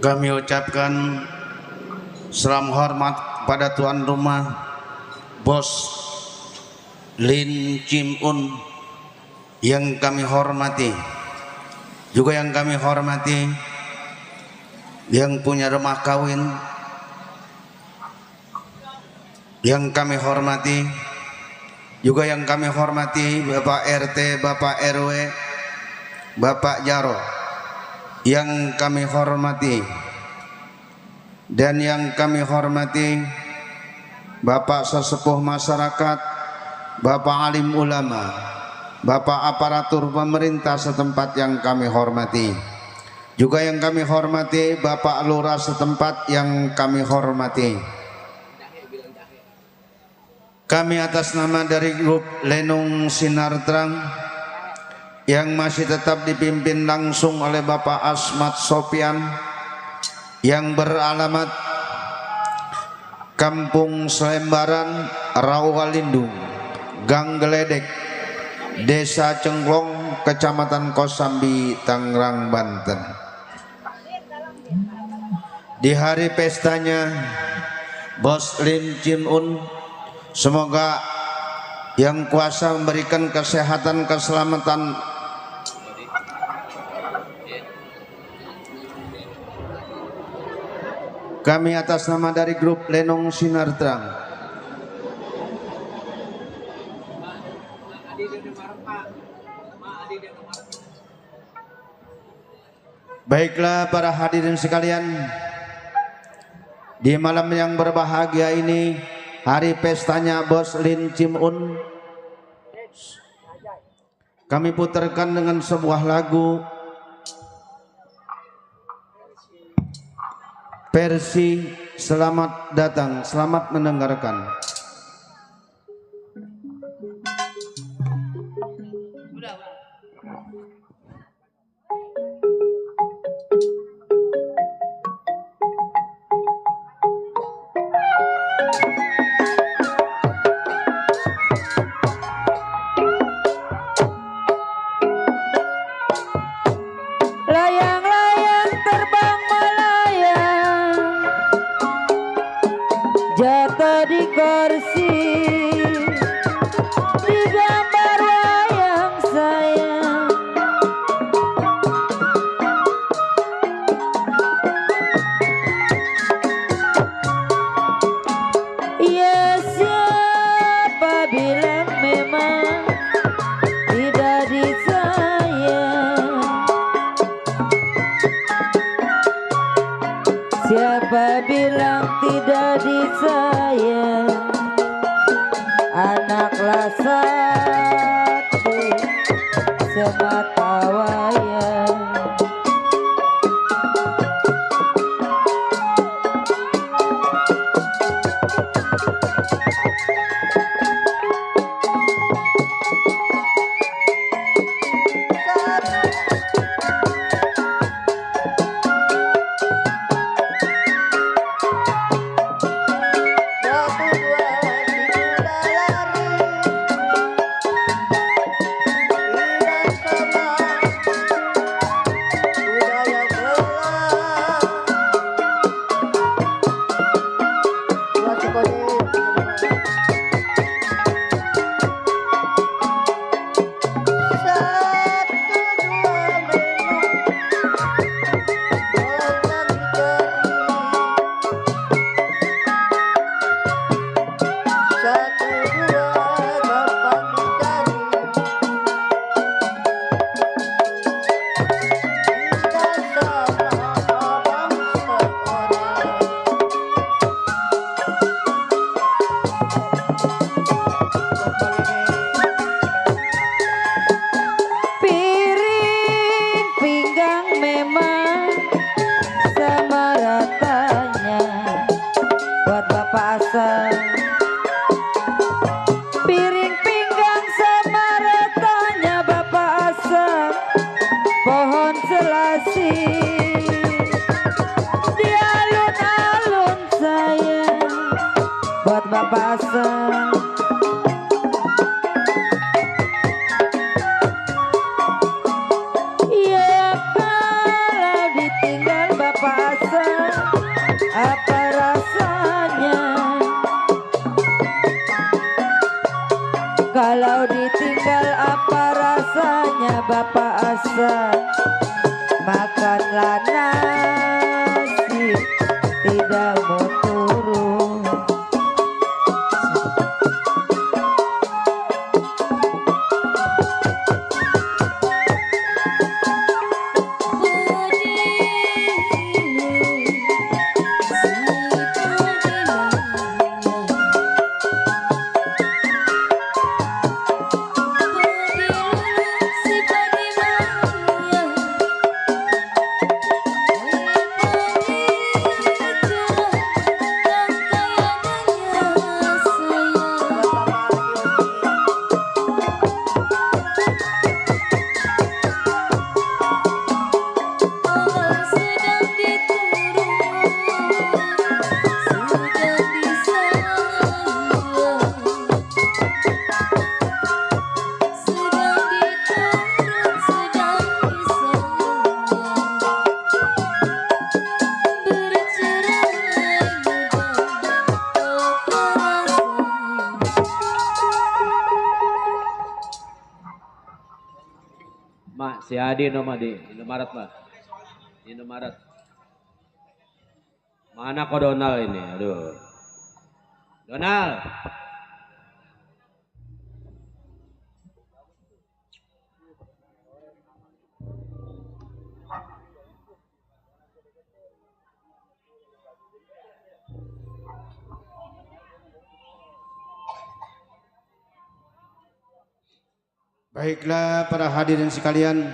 Kami ucapkan salam hormat pada tuan rumah Bos Lin Chim Un yang kami hormati, juga yang kami hormati yang punya rumah kawin, yang kami hormati, juga yang kami hormati Bapak RT, Bapak RW, Bapak Jaro, yang kami hormati, dan yang kami hormati Bapak sesepuh masyarakat, Bapak alim ulama, Bapak aparatur pemerintah setempat yang kami hormati, juga yang kami hormati Bapak lurah setempat yang kami hormati. Kami atas nama dari grup Lenong Sinar Terang yang masih tetap dipimpin langsung oleh Bapak Asmat Sopian yang beralamat Kampung Selembaran, Rawalindung, Gang Geledek, Desa Cengklong, Kecamatan Kosambi, Tangerang, Banten. Di hari pestanya Bos Lin Chim Un, semoga yang kuasa memberikan kesehatan, keselamatan kami atas nama dari grup Lenong Sinar Terang. Baiklah para hadirin sekalian, di malam yang berbahagia ini, hari pestanya Bos Lin Chim Un, kami putarkan dengan sebuah lagu versi Selamat Datang, selamat mendengarkan. Layang-layang terbang melayang, jatuh di kursi, di gambar wayang sayang. Ya siapa bilang memang tidak disayang? Siapa bilang tidak disayang? Anaklah satu semata wayang. Piring pinggang memang sama ratanya buat Bapak Asam. Piring pinggang sama ratanya Bapak Asam, pohon selasi di alun-alun sayang buat Bapak Asam. Ya kalau ditinggal Bapak Asam, apa rasanya kalau ditinggal, apa rasanya Bapak Hasan. Makanlah nasi tidak mau turun. Mak, si Adi no di Indomaret Mak. Di Indomaret. Mana kok Donald ini? Aduh. Donald. Baiklah para hadirin sekalian,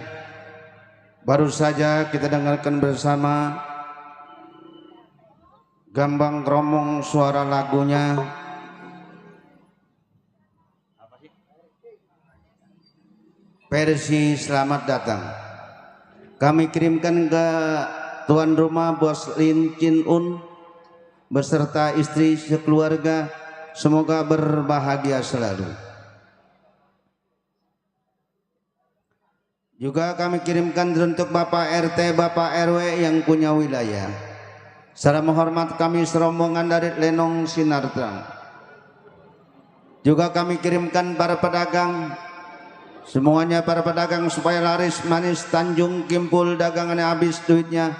baru saja kita dengarkan bersama gambang kromong suara lagunya versi Selamat Datang. Kami kirimkan ke tuan rumah Bos Lin Chin Un beserta istri sekeluarga, semoga berbahagia selalu. Juga kami kirimkan untuk Bapak RT, Bapak RW yang punya wilayah. Secara menghormat kami serombongan dari Lenong Sinar Terang. Juga kami kirimkan para pedagang, semuanya para pedagang supaya laris manis Tanjung Kimpul, dagangannya habis duitnya.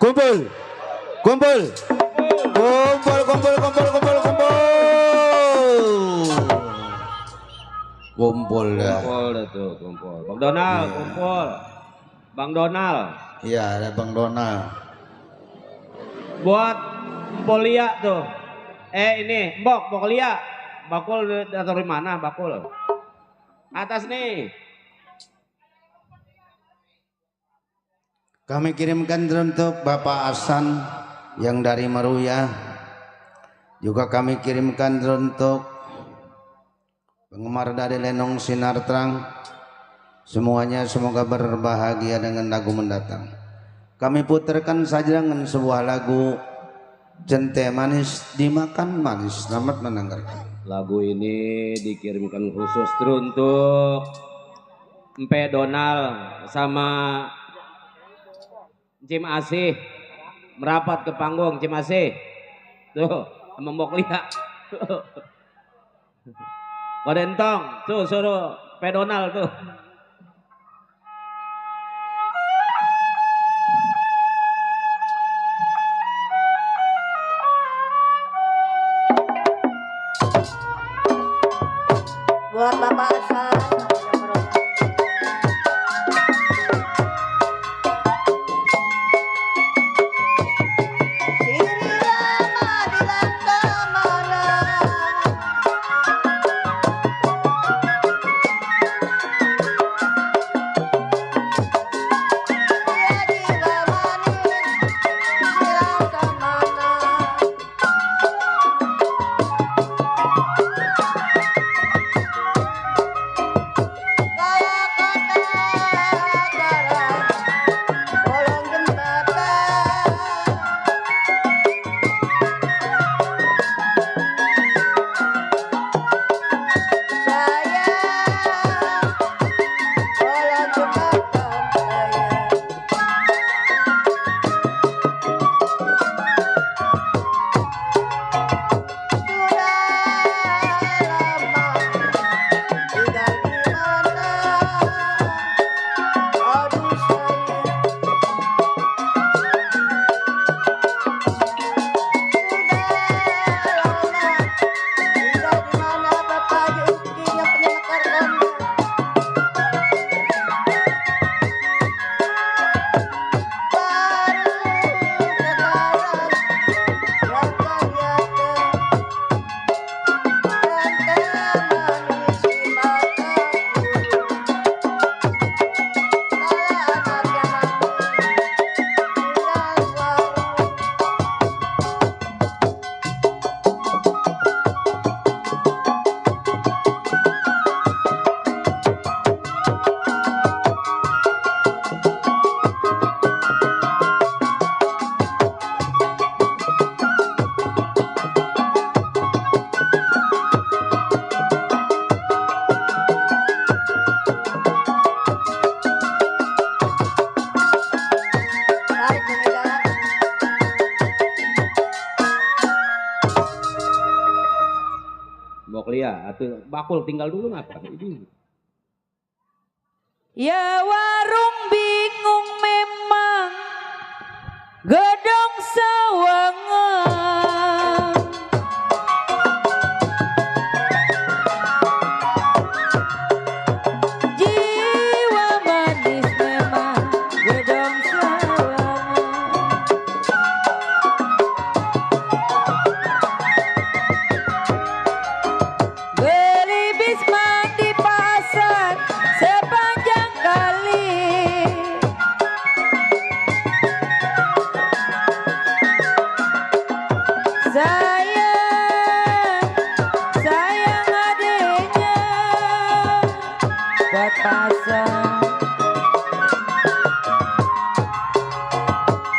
Kumpul, kumpul, kumpul, kumpul, kumpul, kumpul, kumpul. Kumpul dah. Kumpul dah tuh, kumpul. Bang Donald, Iya. kumpul. Bang Donald. Iya, ada Bang Donald. Buat Polia tuh. Ini, Mbok, Polia. Bakul dari mana, bakul? Atas nih. Kami kirimkan untuk Bapak Hasan yang dari Meruya. Juga kami kirimkan untuk penggemar dari Lenong Sinar Terang. Semuanya semoga berbahagia dengan lagu mendatang. Kami putarkan saja dengan sebuah lagu Jente Manis Dimakan Manis. Selamat mendengarkan. Lagu ini dikirimkan khusus untuk Mpe Donald sama Cim Asih merapat ke panggung. Cim Asih tuh sama Mbok Lia. Kodentong tuh suruh Mpe Donald tuh. Buat Bapak Hasan. Mbok Lia atau bakul tinggal dulu ngapa ini. Ya warung bingung memang gedong sawangan. Jiwa manis memang gedong sawangan. Beli bismang di pasar sepanjang kali. Sayang adiknya buat pasang.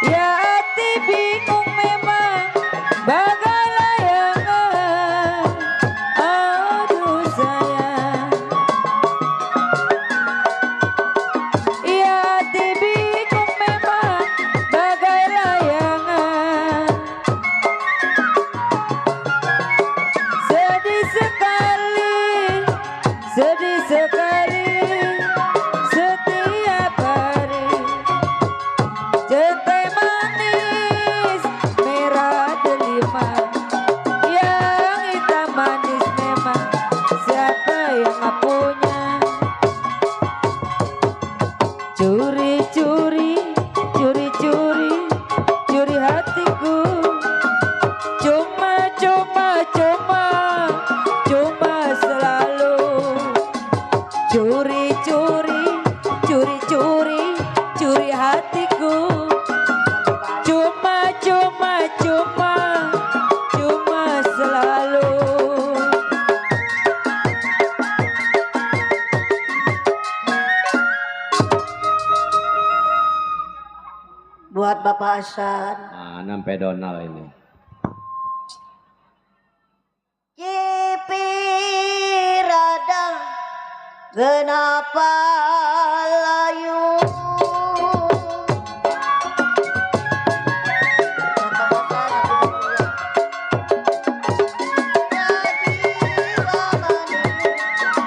Ya hati bingung memang bagai layangan. Aduh sayang. Ya hati bingung memang bagai layangan. Sedih sekali setiap hari. Centai manis merah delima, yang hitam manis memang siapa yang nggak punya. Curi-curi hatiku. Cuma selalu curi hatiku. Cuma selalu. Buat Bapak Hasan. Nampe Donald ini. Radang kenapa layu.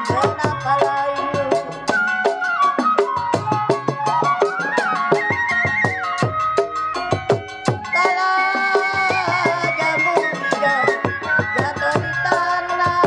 Kenapa layu. Kalau jamu hijau jatuh di tanah.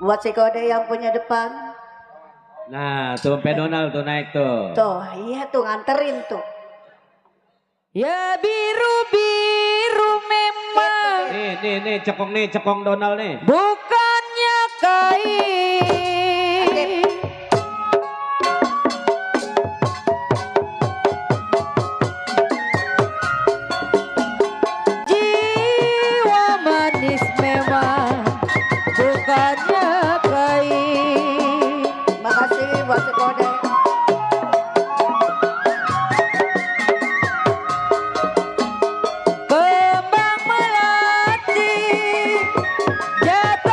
Buat si Kode yang punya depan. Nah, tuh Pe Donald tuh naik tuh. Tuh, iya tuh nganterin tuh. Ya biru-biru memang. Nih, cekong Donald nih. Bukannya kain. Jiwa manis memang bukannya kain. Makasih buat si Kode. Kembang melati jatuh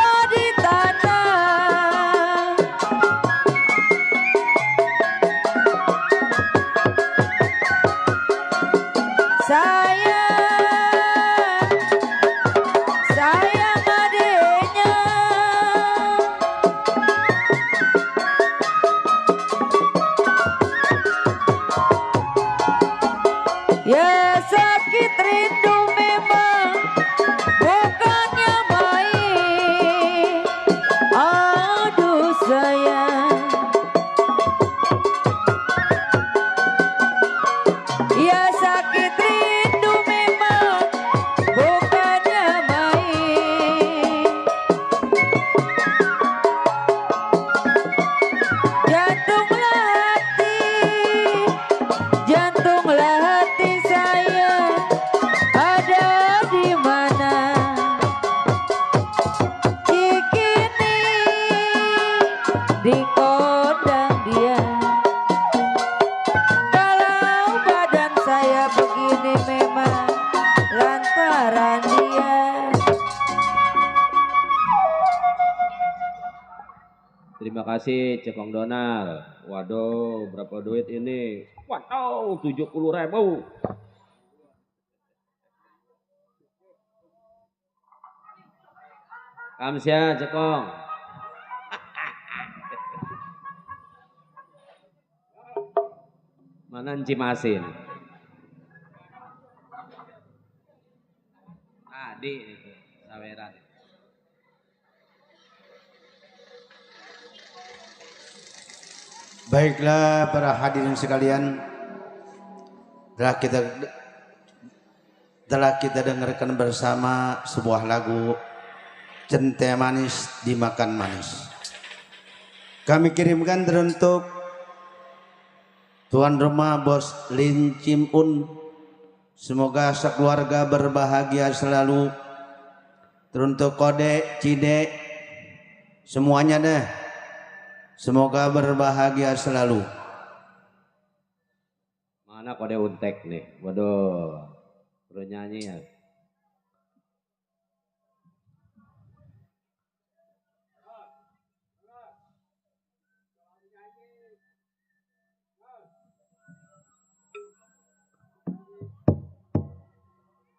Terima kasih Cekong Donal. Waduh, berapa duit ini? Waduh, 70.000. Kamsia Cekong. Mana Cimasin? Adi itu, saweran. Baiklah para hadirin sekalian, telah kita dengarkan bersama sebuah lagu Cente Manis Dimakan Manis. Kami kirimkan teruntuk tuan rumah Bos Lin Chim Un. Semoga sekeluarga berbahagia selalu. Teruntuk Kode, Cide, semuanya deh. Semoga berbahagia selalu. Mana Kode Untek nih? Waduh, perlu nyanyi ya.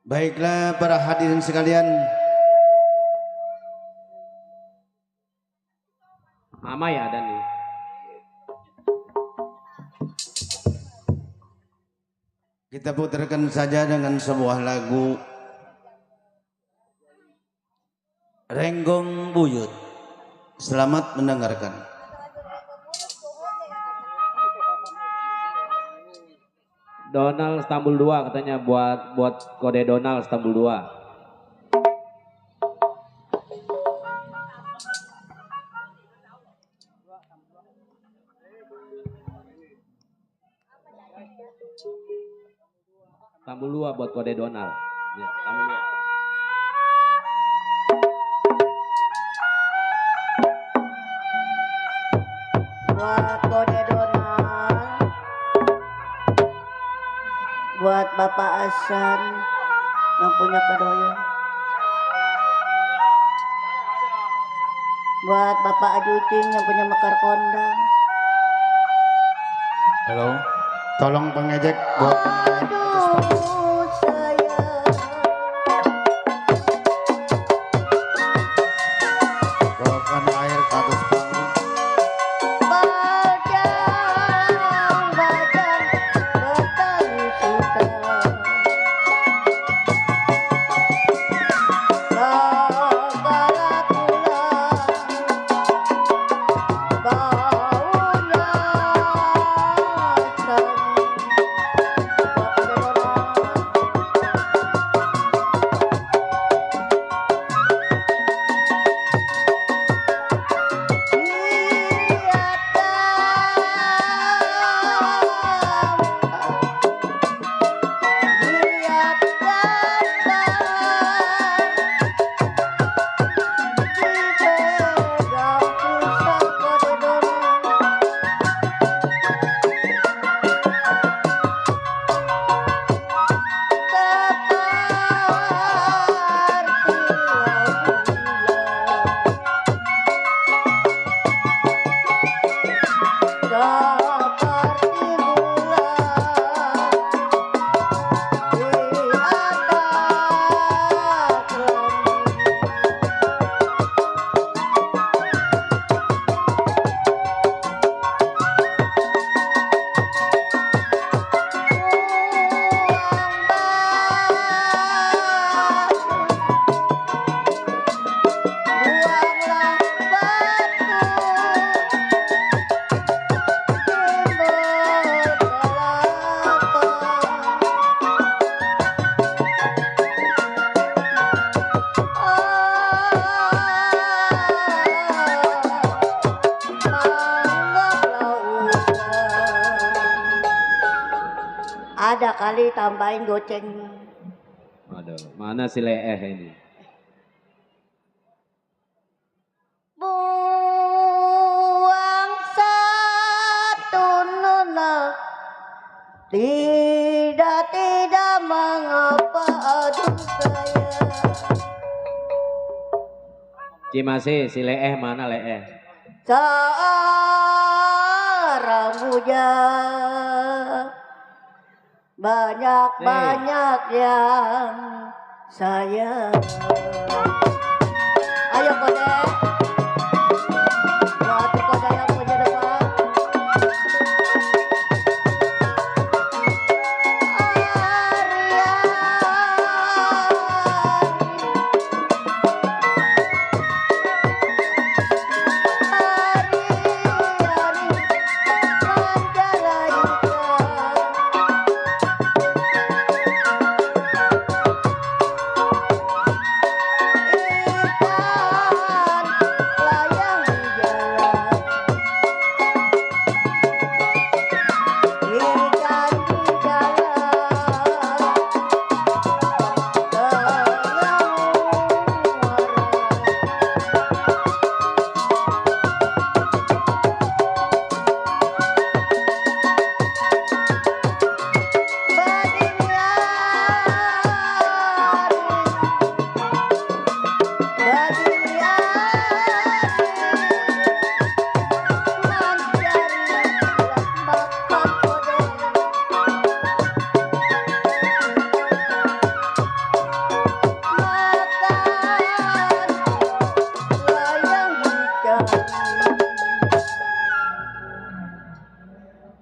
Baiklah para hadirin sekalian, Mama ya ada nih. kita putarkan saja dengan sebuah lagu Renggong Buyut. Selamat mendengarkan. Donald Istanbul 2 katanya buat Kode Donald Istanbul 2. Istanbul 2 buat Kode Donald. Ya, Istanbul 2. Buat Kode Donal, buat Bapak Asan yang punya kedoyan, buat Bapak Ajucing yang punya mekar kondang. Halo, tolong pengejek buat Aduh sayang, bawakan air ke atas panggung. bajang bertari suka, segala pulang baunya sani. Ada kali tambahin goceng. Aduh, mana si Leeh ini? Buang satu nona, tidak mengapa aduh sayang. Cimasi, si Leeh mana Leeh? seorang bujang, banyak-banyak yang sayang. Ayo kode, buat kode yang punya depan.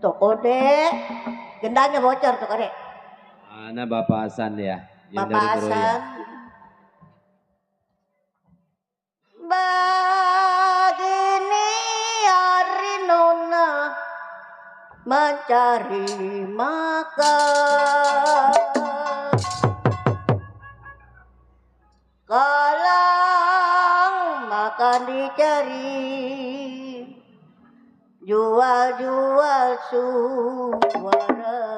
Tuh kode, gendangnya bocor tuh kode. Mana Bapak Hasan ya? Yang Bapak dari Meruya. Hasan. Begini hari nona mencari makan. Kalau makan dicari, jual-jual suara.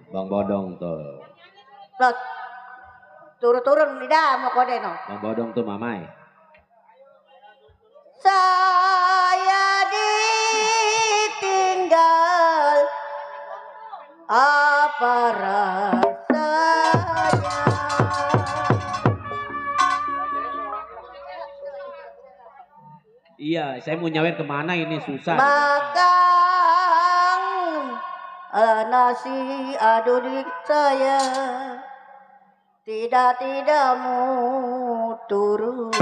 Bang Bodong tuh. Loh, turun-turun di dah mau kode no. Bang Bodong tuh mamai. Saya ditinggal apa rasanya? Iya, saya mau nyawer kemana ini susah. Makan nasi adulik saya tidak mau turun.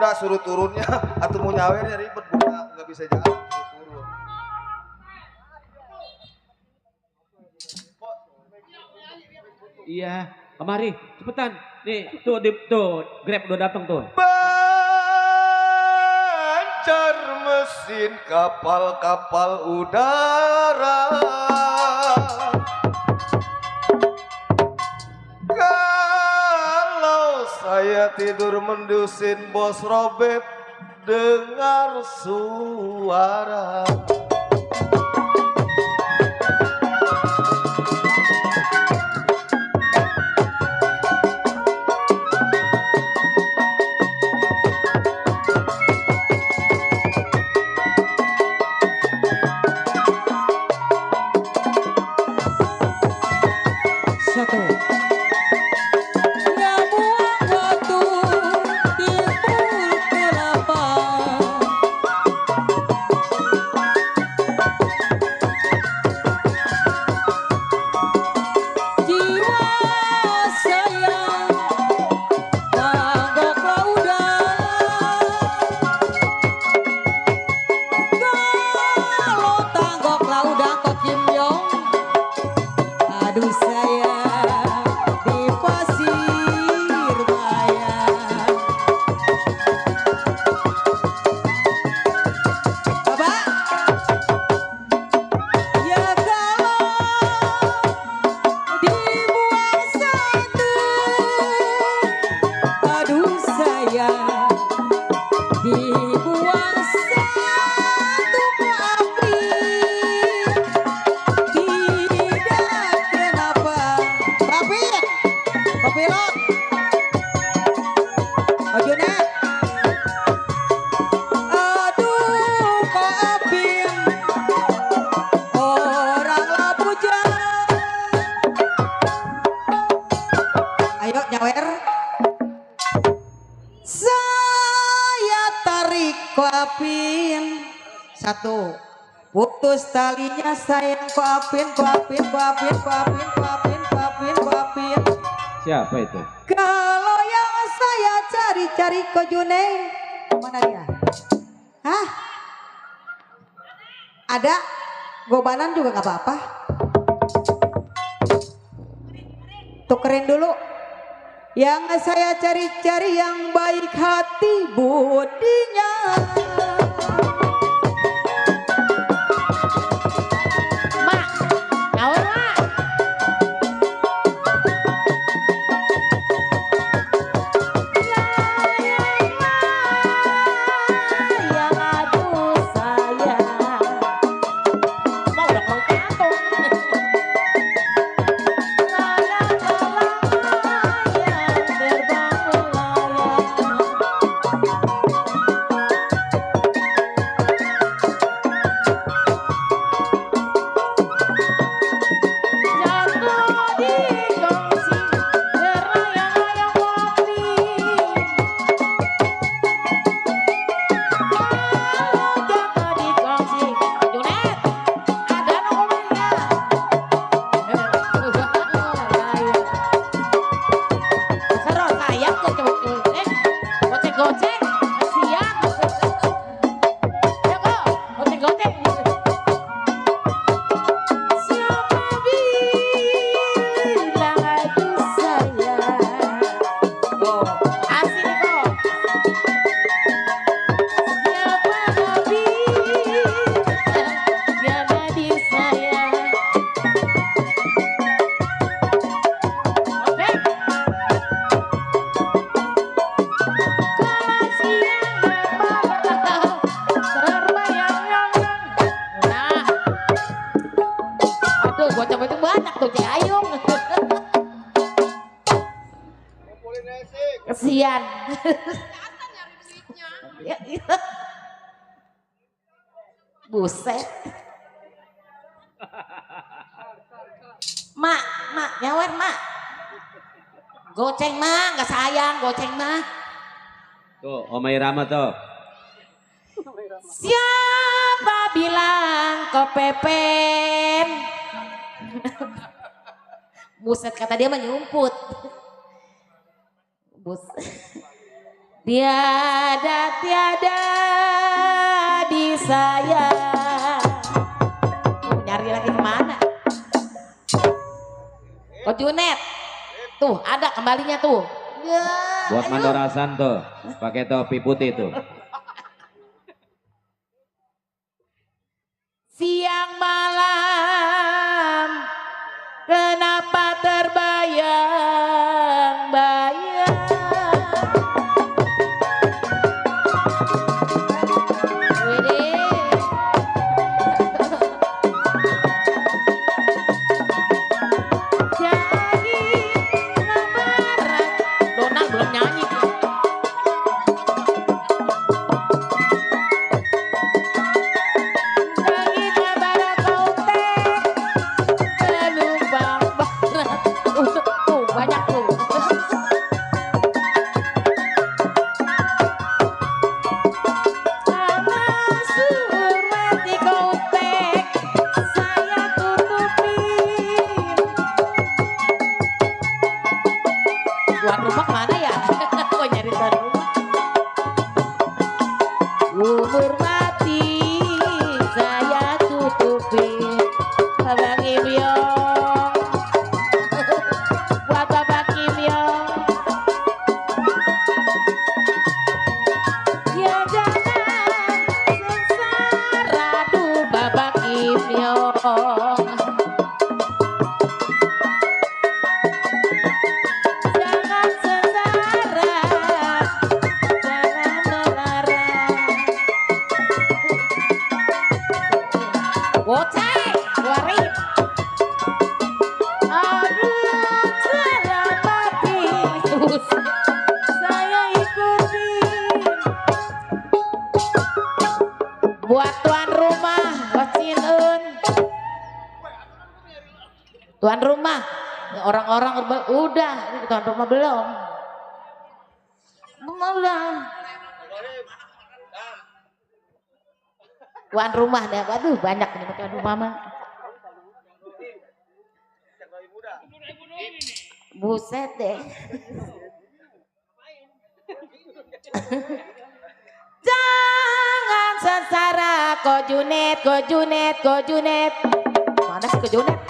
bunda suruh turunnya atau mau nyawernya ribet bunda nggak bisa jalan suruh turun. Iya, kemari, cepetan. Nih, tuh, Grab udah datang tuh. Bancar mesin kapal-kapal udara. Kalau saya tidur mendusin bos Robert dengar suara. Satu, putus talinya sayang kuapin. Siapa itu? Kalau yang saya cari-cari ke Junei, mana dia? Hah? Ada? Gobanan juga gak apa-apa. Tukerin dulu. Yang saya cari-cari yang baik hati budinya. Kesian. Buset. Mak, nyawer mak. Goceng mah, nggak sayang, goceng mah. Tuh, Om Irama tuh. Siapa bilang kepepen? Buset, kata dia menyumput. Bus. tiada disayang. Nyari lagi kemana? Ko Junet, tuh ada kembalinya tuh. Ya, Buat ayo. Mandorasan tuh, pakai topi putih tuh. Siang malam, kenapa terbayang-bayang? Widih. Jadi lebaran. Donald belum nyanyi. Jadi lebaran kau teh lubang barat. Tuh banyak tuh. Sama surmati kau teh saya tutupin. Tuan rumah mana ya? Kok nyari tuan rumah? Umur mati saya tutupin. Abang Imyong, buat Bapak Kimyong. Ya jangan sengsara, aduh Bapak Kimyong. Jangan sengsara, jangan melarang. Goceng, keluarin. Aduh, salah mati. Saya ikutin. Buat tuan rumah, Wacinun. Tuan rumah, orang-orang udah, ini tuan rumah belum. Belum. Tuan rumah deh, waduh banyak nih tuan rumah mah. Buset deh. Jangan sengsara, Ko Junet, Ko Junet, Ko Junet. Mana sih Ko Junet?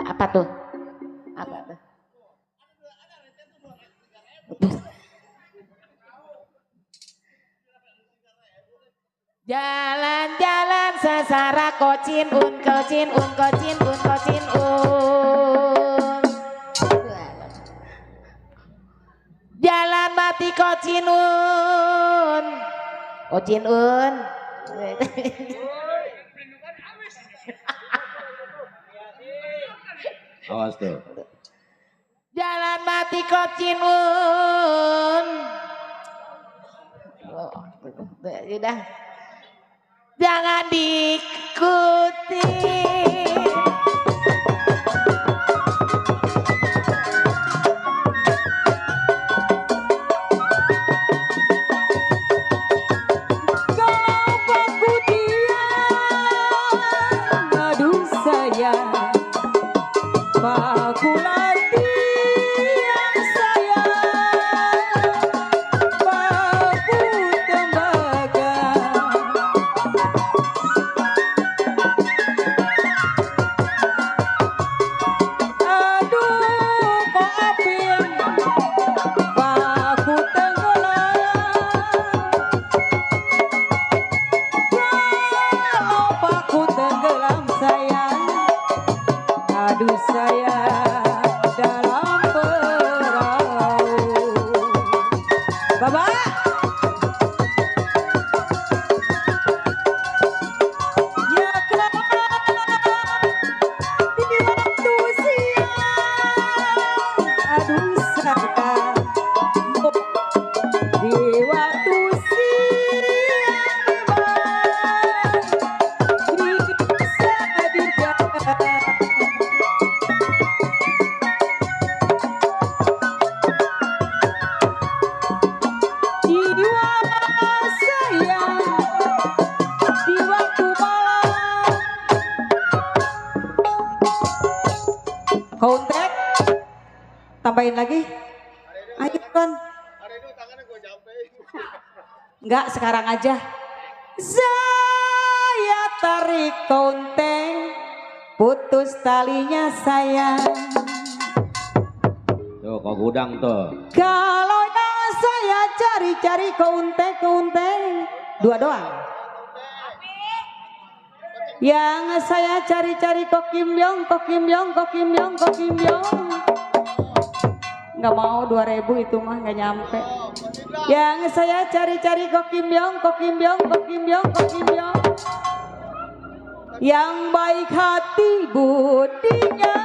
Apa tuh? Apa tuh? Jalan-jalan sesara kocin un kocin un kocin un kocin un. Jalan mati kocin un. Kocin un. Awas tuh. Jalan mati kocin un. Oh, udah. Jangan diikuti. Kalau aku diam, aduh sayang, aku latihan sayang, aku tembaga. Aduh kok apin, aku tenggelam. Kalau aku tenggelam sayang, aduh sayang dalam perahu. Bapak, ya kelak di waktu siang, aduh sayang, di waktu siang bisa dijaga. Jiwa sayang di waktu malam. Kontak tambahin lagi. Son. Enggak, sekarang aja. Saya tarik konten, putus talinya sayang. Tuh kok gudang tuh. Kalau nang saya cari-cari keunte, dua doang. Yang saya cari-cari kok Kim Yong. Nggak mau 2.000 itu mah nggak nyampe. Yang saya cari-cari kok Kim Yong. Yang baik hati budinya.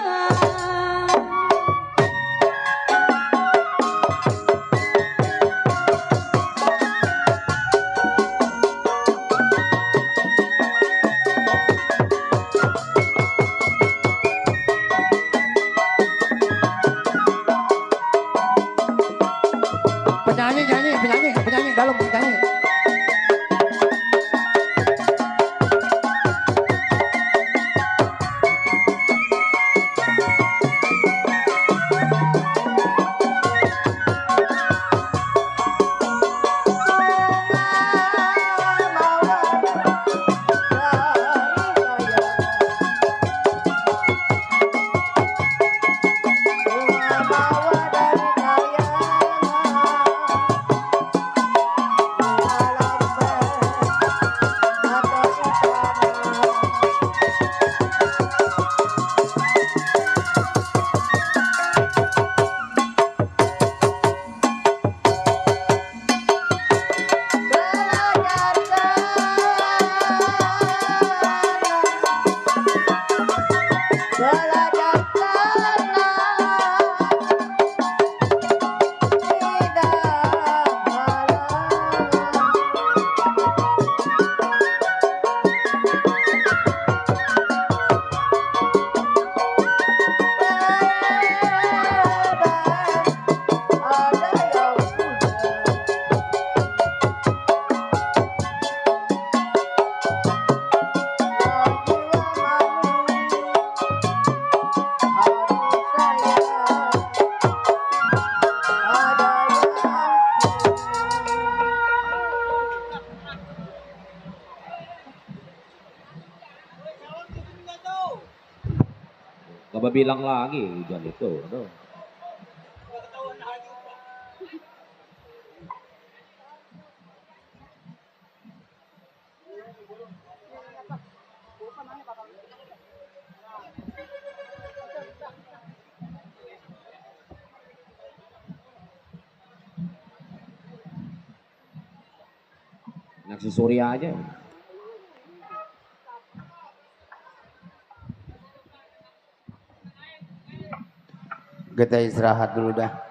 penyanyi dalam penyanyi. Gak bilang lagi hujan itu. Aduh. Anak si Surya aja. Kita istirahat dulu dah.